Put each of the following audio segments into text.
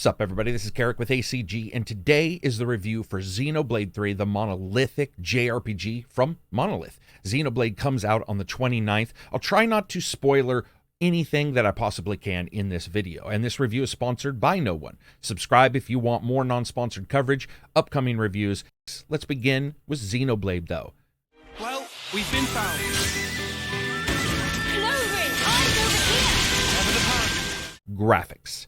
up, everybody? This is Karak with ACG, and today is the review for Xenoblade 3, the monolithic JRPG from Monolith. Xenoblade comes out on the 29th. I'll try not to spoiler anything that I possibly can in this video, and this review is sponsored by no one. Subscribe if you want more non-sponsored coverage, upcoming reviews. Let's begin with Xenoblade, though. Well, we've been found. Graphics.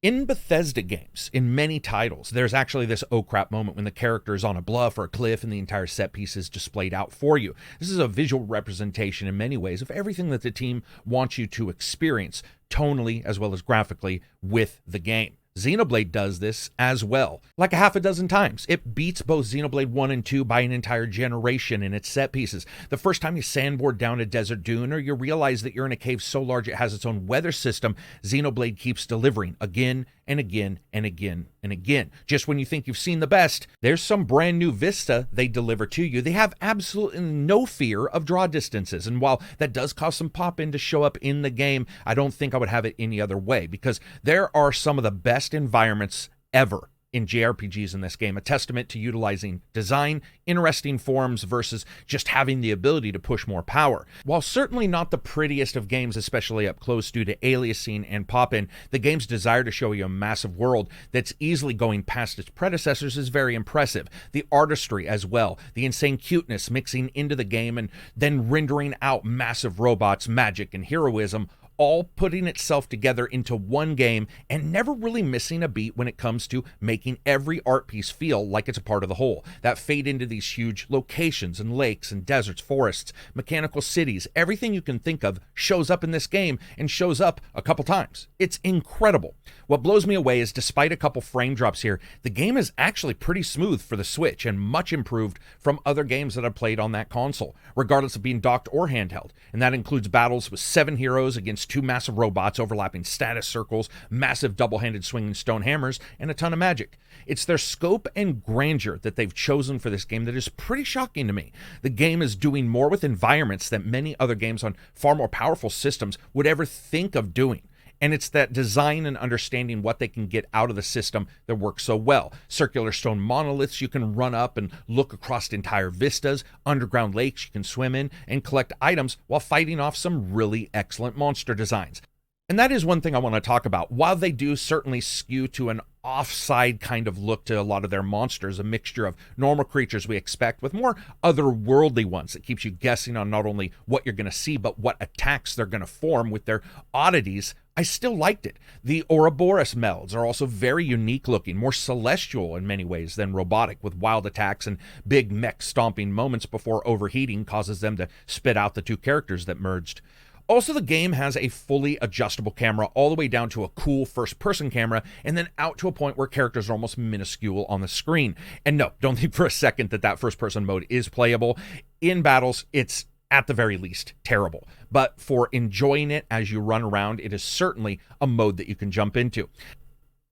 In Bethesda games, in many titles, there's actually this oh crap moment when the character is on a bluff or a cliff and the entire set piece is displayed out for you. This is a visual representation in many ways of everything that the team wants you to experience, tonally as well as graphically, with the game. Xenoblade does this as well, like a half a dozen times. It beats both Xenoblade 1 and 2 by an entire generation in its set pieces. The first time you sandboard down a desert dune or you realize that you're in a cave so large it has its own weather system, Xenoblade keeps delivering again and again and again and again. Just when you think you've seen the best, there's some brand new vista they deliver to you. They have absolutely no fear of draw distances, and while that does cause some pop-in to show up in the game, I don't think I would have it any other way, because there are some of the best environments ever in JRPGs in this game, a testament to utilizing design, interesting forms versus just having the ability to push more power. While certainly not the prettiest of games, especially up close due to aliasing and pop-in, the game's desire to show you a massive world that's easily going past its predecessors is very impressive. The artistry as well, the insane cuteness mixing into the game and then rendering out massive robots, magic, and heroism, all putting itself together into one game and never really missing a beat when it comes to making every art piece feel like it's a part of the whole. That fade into these huge locations and lakes and deserts, forests, mechanical cities, everything you can think of shows up in this game and shows up a couple times. It's incredible. What blows me away is despite a couple frame drops here, the game is actually pretty smooth for the Switch and much improved from other games that I've played on that console, regardless of being docked or handheld. And that includes battles with 7 heroes against 2 massive robots overlapping status circles, massive double-handed swinging stone hammers, and a ton of magic. It's their scope and grandeur that they've chosen for this game that is pretty shocking to me. The game is doing more with environments than many other games on far more powerful systems would ever think of doing. And it's that design and understanding what they can get out of the system that works so well. Circular stone monoliths you can run up and look across entire vistas, underground lakes you can swim in, and collect items while fighting off some really excellent monster designs. And that is one thing I want to talk about. While they do certainly skew to an offside kind of look to a lot of their monsters, a mixture of normal creatures we expect with more otherworldly ones that keeps you guessing on not only what you're going to see, but what attacks they're going to form with their oddities, I still liked it. The Ouroboros melds are also very unique looking, more celestial in many ways than robotic, with wild attacks and big mech stomping moments before overheating causes them to spit out the 2 characters that merged. Also, the game has a fully adjustable camera all the way down to a cool first-person camera and then out to a point where characters are almost minuscule on the screen. And no, don't think for a second that first-person mode is playable. In battles, it's at the very least terrible. But for enjoying it as you run around, it is certainly a mode that you can jump into.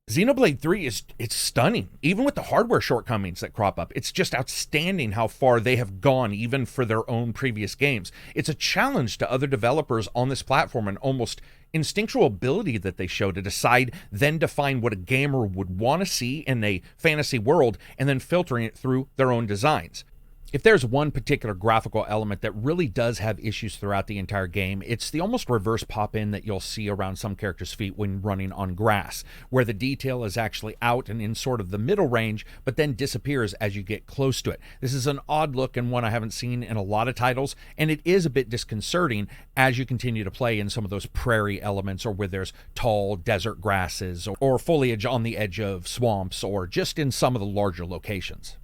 Xenoblade 3 it's stunning, even with the hardware shortcomings that crop up. It's just outstanding how far they have gone, even for their own previous games. It's a challenge to other developers on this platform, and almost instinctual ability that they show to decide, then define what a gamer would want to see in a fantasy world, and then filtering it through their own designs. If there's one particular graphical element that really does have issues throughout the entire game, it's the almost reverse pop-in that you'll see around some characters' feet when running on grass, where the detail is actually out and in sort of the middle range, but then disappears as you get close to it. This is an odd look and one I haven't seen in a lot of titles, and it is a bit disconcerting as you continue to play in some of those prairie elements, or where there's tall desert grasses, or foliage on the edge of swamps, or just in some of the larger locations.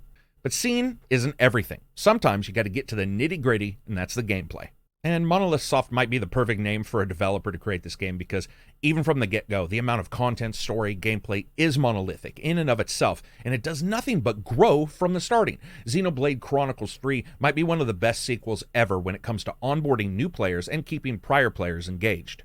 But seeing isn't everything. Sometimes you got to get to the nitty-gritty, and that's the gameplay. And Monolith Soft might be the perfect name for a developer to create this game, because even from the get-go, the amount of content, story, gameplay is monolithic in and of itself, and it does nothing but grow from the starting. Xenoblade Chronicles 3 might be one of the best sequels ever when it comes to onboarding new players and keeping prior players engaged.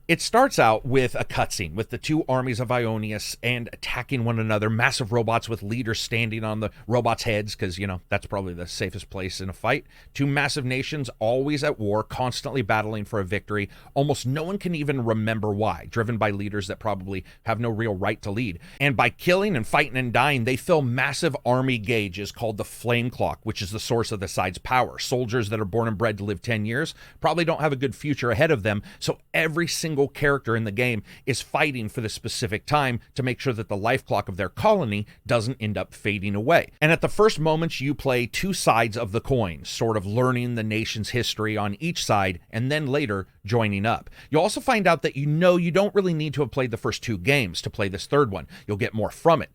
It starts out with a cutscene with the two armies of Ionius and attacking one another, massive robots with leaders standing on the robots' heads, because, that's probably the safest place in a fight. Two massive nations always at war, constantly battling for a victory. Almost no one can even remember why, driven by leaders that probably have no real right to lead. And by killing and fighting and dying, they fill massive army gauges called the Flame Clock, which is the source of the side's power. Soldiers that are born and bred to live 10 years probably don't have a good future ahead of them, so every single character in the game is fighting for the specific time to make sure that the life clock of their colony doesn't end up fading away. And at the first moments, you play two sides of the coin, sort of learning the nation's history on each side, and then later joining up. You'll also find out that you don't really need to have played the first two games to play this third one. You'll get more from it.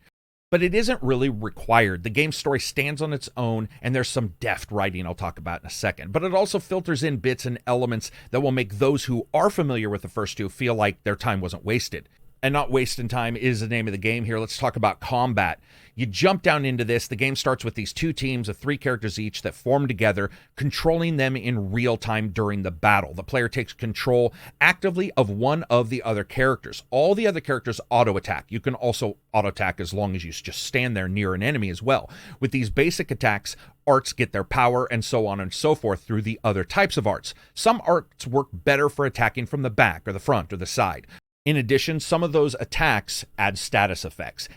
But it isn't really required. The game's story stands on its own, and there's some deft writing I'll talk about in a second. But it also filters in bits and elements that will make those who are familiar with the first two feel like their time wasn't wasted. And not wasting time is the name of the game here. Let's talk about combat. You jump down into this. The game starts with these two teams of 3 characters each that form together, controlling them in real time during the battle. The player takes control actively of one of the other characters. All the other characters auto-attack. You can also auto-attack as long as you just stand there near an enemy as well. With these basic attacks, arts get their power and so on and so forth through the other types of arts. Some arts work better for attacking from the back or the front or the side. In addition, some of those attacks add status effects.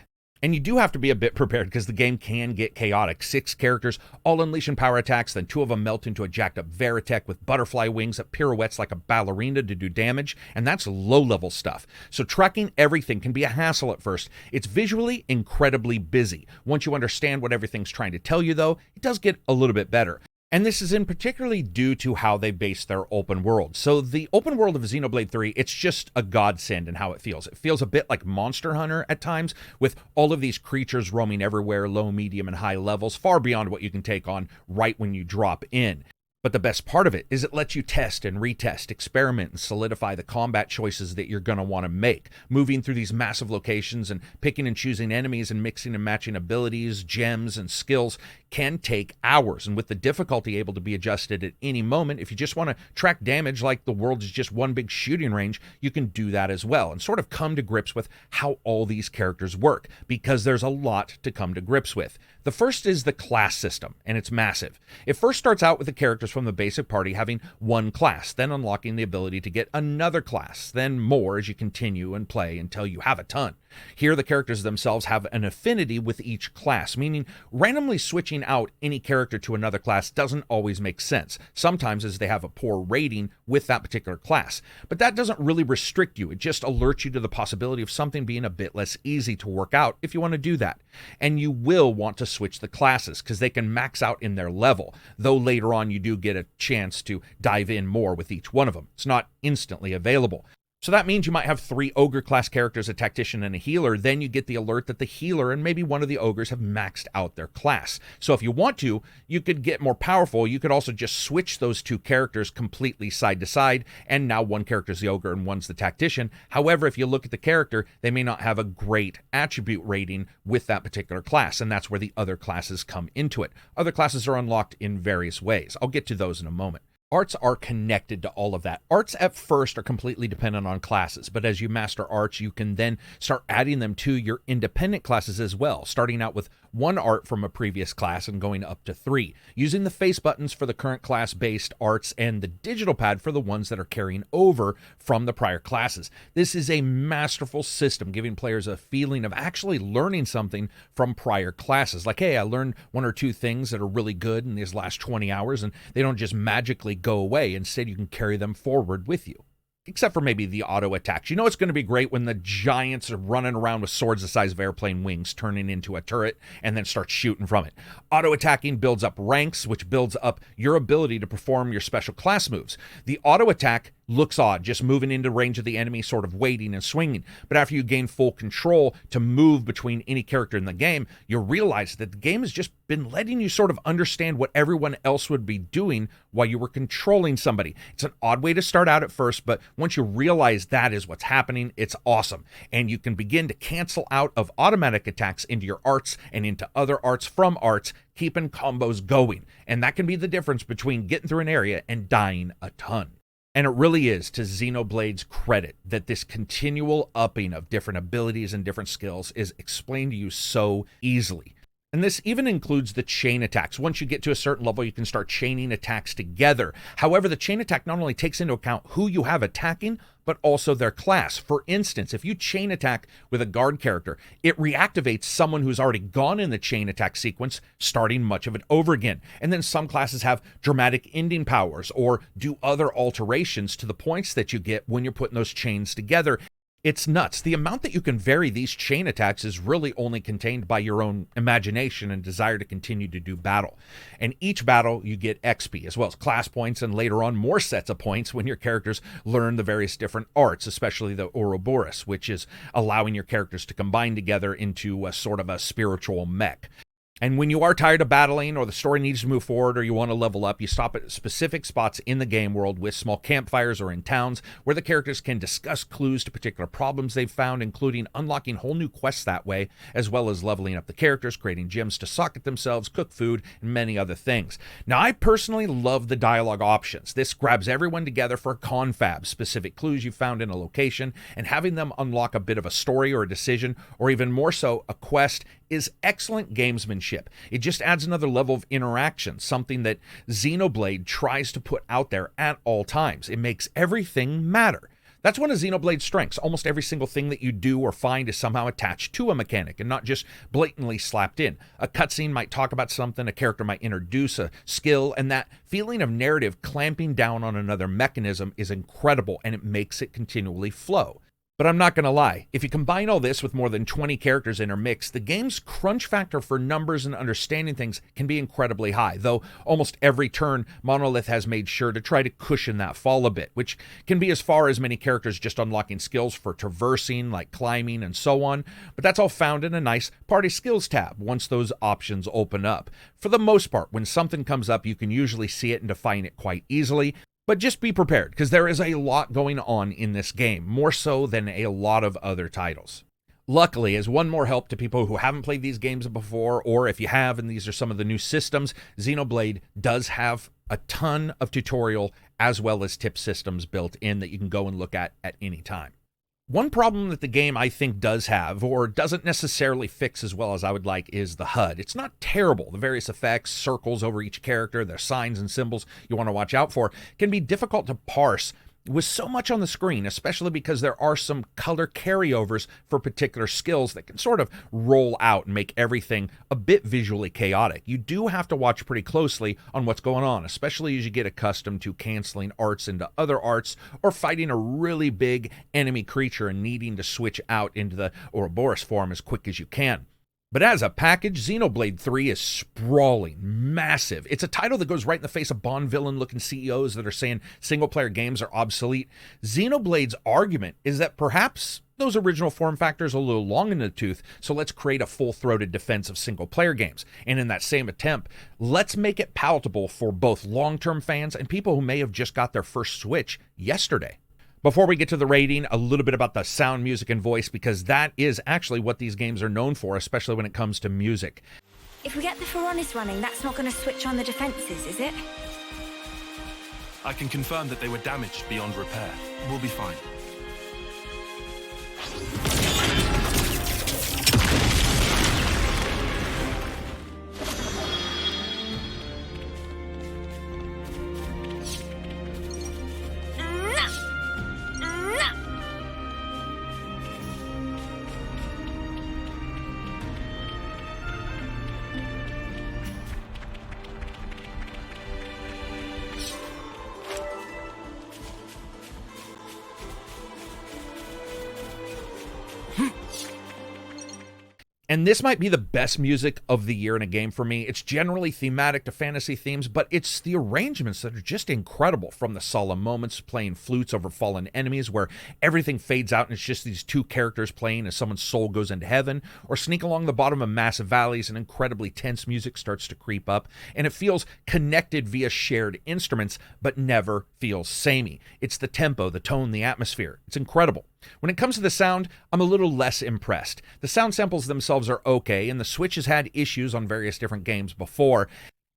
And you do have to be a bit prepared because the game can get chaotic. 6 characters all unleashing power attacks, then 2 of them melt into a jacked up Veritech with butterfly wings that pirouettes like a ballerina to do damage, and that's low-level stuff. So tracking everything can be a hassle at first. It's visually incredibly busy. Once you understand what everything's trying to tell you, though, it does get a little bit better. And this is in particularly due to how they base their open world. So the open world of Xenoblade 3, it's just a godsend in how it feels. It feels a bit like Monster Hunter at times, with all of these creatures roaming everywhere, low, medium, and high levels, far beyond what you can take on right when you drop in. But the best part of it is it lets you test and retest, experiment, and solidify the combat choices that you're going to want to make. Moving through these massive locations and picking and choosing enemies and mixing and matching abilities, gems, and skills can take hours. And with the difficulty able to be adjusted at any moment, if you just want to track damage like the world is just one big shooting range, you can do that as well and sort of come to grips with how all these characters work, because there's a lot to come to grips with. The first is the class system, and it's massive. It first starts out with the characters from the basic party having one class, then unlocking the ability to get another class, then more as you continue and play until you have a ton. Here, the characters themselves have an affinity with each class, meaning randomly switching out any character to another class doesn't always make sense, sometimes as they have a poor rating with that particular class. But that doesn't really restrict you, it just alerts you to the possibility of something being a bit less easy to work out if you want to do that. And you will want to switch the classes, because they can max out in their level, though later on you do get a chance to dive in more with each one of them. It's not instantly available. So that means you might have 3 ogre class characters, a tactician and a healer. Then you get the alert that the healer and maybe one of the ogres have maxed out their class. So if you want to, you could get more powerful. You could also just switch those 2 characters completely side to side, and now one character's the ogre and one's the tactician. However, if you look at the character, they may not have a great attribute rating with that particular class, and that's where the other classes come into it. Other classes are unlocked in various ways. I'll get to those in a moment. Arts are connected to all of that. Arts at first are completely dependent on classes, but as you master arts, you can then start adding them to your independent classes as well, starting out with 1 art from a previous class and going up to 3, using the face buttons for the current class-based arts and the digital pad for the ones that are carrying over from the prior classes. This is a masterful system, giving players a feeling of actually learning something from prior classes. Like, hey, I learned 1 or 2 things that are really good in these last 20 hours, and they don't just magically go away. Instead, you can carry them forward with you. Except for maybe the auto attacks. You know it's going to be great when the giants are running around with swords the size of airplane wings, turning into a turret, and then start shooting from it. Auto attacking builds up ranks, which builds up your ability to perform your special class moves. The auto attack looks odd, just moving into range of the enemy, sort of waiting and swinging. But after you gain full control to move between any character in the game, you'll realize that the game has just been letting you sort of understand what everyone else would be doing while you were controlling somebody. It's an odd way to start out at first, but once you realize that is what's happening, it's awesome. And you can begin to cancel out of automatic attacks into your arts and into other arts from arts, keeping combos going. And that can be the difference between getting through an area and dying a ton. And it really is to Xenoblade's credit that this continual upping of different abilities and different skills is explained to you so easily. And this even includes the chain attacks. Once you get to a certain level, you can start chaining attacks together. However, the chain attack not only takes into account who you have attacking, but also their class. For instance, if you chain attack with a guard character, it reactivates someone who's already gone in the chain attack sequence, starting much of it over again. And then some classes have dramatic ending powers or do other alterations to the points that you get when you're putting those chains together. It's nuts. The amount that you can vary these chain attacks is really only contained by your own imagination and desire to continue to do battle. And each battle you get XP as well as class points and later on more sets of points when your characters learn the various different arts, especially the Ouroboros, which is allowing your characters to combine together into a sort of a spiritual mech. And when you are tired of battling or the story needs to move forward or you want to level up, you stop at specific spots in the game world with small campfires or in towns where the characters can discuss clues to particular problems they've found, including unlocking whole new quests that way, as well as leveling up the characters, creating gyms to socket themselves, cook food, and many other things. Now, I personally love the dialogue options. This grabs everyone together for a confab, specific clues you found in a location, and having them unlock a bit of a story or a decision, or even more so, a quest, is excellent gamesmanship. It just adds another level of interaction, something that Xenoblade tries to put out there at all times. It makes everything matter. That's one of Xenoblade's strengths. Almost every single thing that you do or find is somehow attached to a mechanic and not just blatantly slapped in. A cutscene might talk about something, a character might introduce a skill, and that feeling of narrative clamping down on another mechanism is incredible, and it makes it continually flow. But I'm not going to lie, if you combine all this with more than 20 characters intermixed, the game's crunch factor for numbers and understanding things can be incredibly high, though almost every turn, Monolith has made sure to try to cushion that fall a bit, which can be as far as many characters just unlocking skills for traversing, like climbing and so on, but that's all found in a nice party skills tab once those options open up. For the most part, when something comes up, you can usually see it and define it quite easily. But just be prepared, because there is a lot going on in this game, more so than a lot of other titles. Luckily, as one more help to people who haven't played these games before, or if you have and these are some of the new systems, Xenoblade does have a ton of tutorial as well as tip systems built in that you can go and look at any time. One problem that the game, I think, does have, or doesn't necessarily fix as well as I would like, is the HUD. It's not terrible. The various effects, circles over each character, their signs and symbols you want to watch out for, can be difficult to parse with so much on the screen, especially because there are some color carryovers for particular skills that can sort of roll out and make everything a bit visually chaotic. You do have to watch pretty closely on what's going on, especially as you get accustomed to canceling arts into other arts or fighting a really big enemy creature and needing to switch out into the Ouroboros form as quick as you can. But as a package, Xenoblade 3 is sprawling, massive. It's a title that goes right in the face of Bond villain-looking CEOs that are saying single-player games are obsolete. Xenoblade's argument is that perhaps those original form factors are a little long in the tooth, so let's create a full-throated defense of single-player games. And in that same attempt, let's make it palatable for both long-term fans and people who may have just got their first Switch yesterday. Before we get to the rating, a little bit about the sound, music, and voice, because that is actually what these games are known for, especially when it comes to music. If we get the Pharaonis running, that's not going to switch on the defenses, is it? I can confirm that they were damaged beyond repair. We'll be fine. And this might be the best music of the year in a game for me. It's generally thematic to fantasy themes, but it's the arrangements that are just incredible, from the solemn moments playing flutes over fallen enemies where everything fades out and it's just these two characters playing as someone's soul goes into heaven, or sneak along the bottom of massive valleys and incredibly tense music starts to creep up, and it feels connected via shared instruments, but never feels samey. It's the tempo, the tone, the atmosphere. It's incredible. When it comes to the sound, I'm a little less impressed. The sound samples themselves are okay, and the Switch has had issues on various different games before.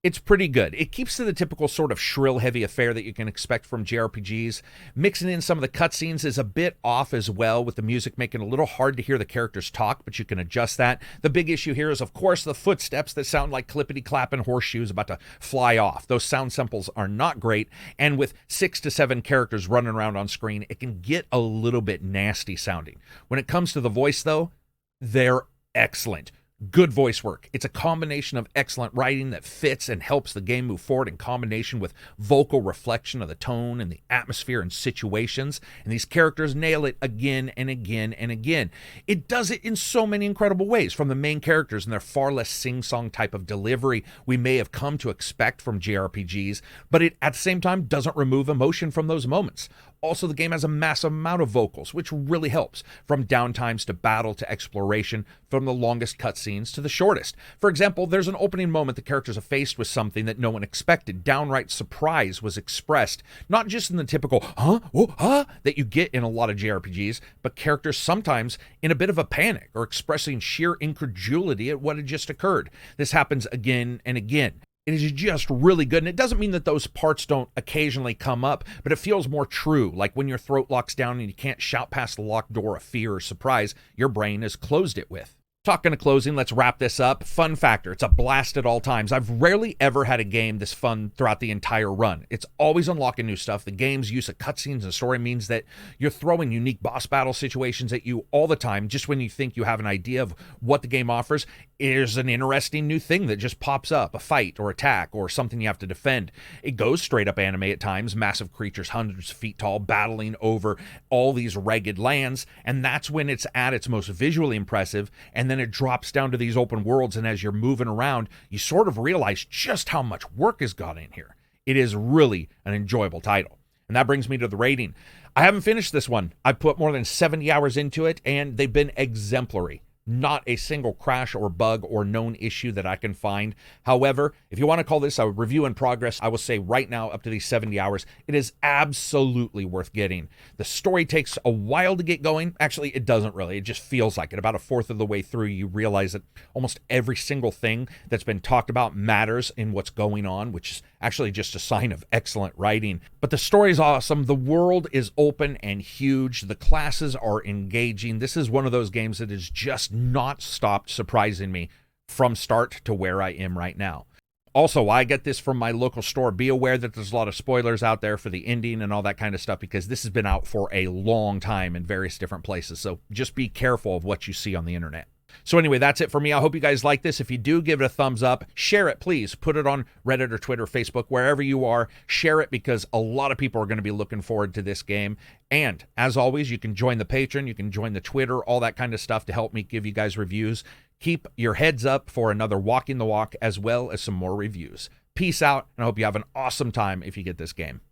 It's pretty good. It keeps to the typical sort of shrill, heavy affair that you can expect from JRPGs. Mixing in some of the cutscenes is a bit off as well, with the music making it a little hard to hear the characters talk, but you can adjust that. The big issue here is, of course, the footsteps that sound like clippity-clapping horseshoes about to fly off. Those sound samples are not great, and with 6 to 7 characters running around on screen, it can get a little bit nasty sounding. When it comes to the voice, though, they're excellent. Good voice work. It's a combination of excellent writing that fits and helps the game move forward in combination with vocal reflection of the tone and the atmosphere and situations. And these characters nail it again and again and again. It does it in so many incredible ways, from the main characters and their far less sing-song type of delivery we may have come to expect from JRPGs, but it at the same time doesn't remove emotion from those moments. Also, the game has a massive amount of vocals, which really helps, from downtimes to battle to exploration, from the longest cutscenes to the shortest. For example, there's an opening moment the characters are faced with something that no one expected. Downright surprise was expressed, not just in the typical, huh, oh, huh, that you get in a lot of JRPGs, but characters sometimes in a bit of a panic or expressing sheer incredulity at what had just occurred. This happens again and again. It is just really good, and it doesn't mean that those parts don't occasionally come up, but it feels more true, like when your throat locks down and you can't shout past the locked door of fear or surprise your brain has closed it with. Talking to closing, let's wrap this up. Fun factor, it's a blast at all times. I've rarely ever had a game this fun throughout the entire run. It's always unlocking new stuff. The game's use of cutscenes and story means that you're throwing unique boss battle situations at you all the time. Just when you think you have an idea of what the game offers, there's an interesting new thing that just pops up, a fight or attack or something you have to defend. It goes straight up anime at times, massive creatures hundreds of feet tall battling over all these ragged lands, and that's when it's at its most visually impressive, and then it drops down to these open worlds, and as you're moving around, you sort of realize just how much work has gone in here. It is really an enjoyable title. And that brings me to the rating. I haven't finished this one. I've put more than 70 hours into it, and they've been exemplary. Not a single crash or bug or known issue that I can find. However, if you want to call this a review in progress, I will say right now, up to these 70 hours, it is absolutely worth getting. The story takes a while to get going. Actually, it doesn't really. It just feels like it. About a fourth of the way through, you realize that almost every single thing that's been talked about matters in what's going on, which is actually just a sign of excellent writing. But the story is awesome. The world is open and huge. The classes are engaging. This is one of those games that has just not stopped surprising me from start to where I am right now. Also, I get this from my local store. Be aware that there's a lot of spoilers out there for the ending and all that kind of stuff, because this has been out for a long time in various different places. So just be careful of what you see on the internet. So anyway, that's it for me. I hope you guys like this. If you do, give it a thumbs up. Share it, please. Put it on Reddit or Twitter, Facebook, wherever you are. Share it, because a lot of people are going to be looking forward to this game. And as always, you can join the Patreon, you can join the Twitter, all that kind of stuff to help me give you guys reviews. Keep your heads up for another Walking the Walk, as well as some more reviews. Peace out, and I hope you have an awesome time if you get this game.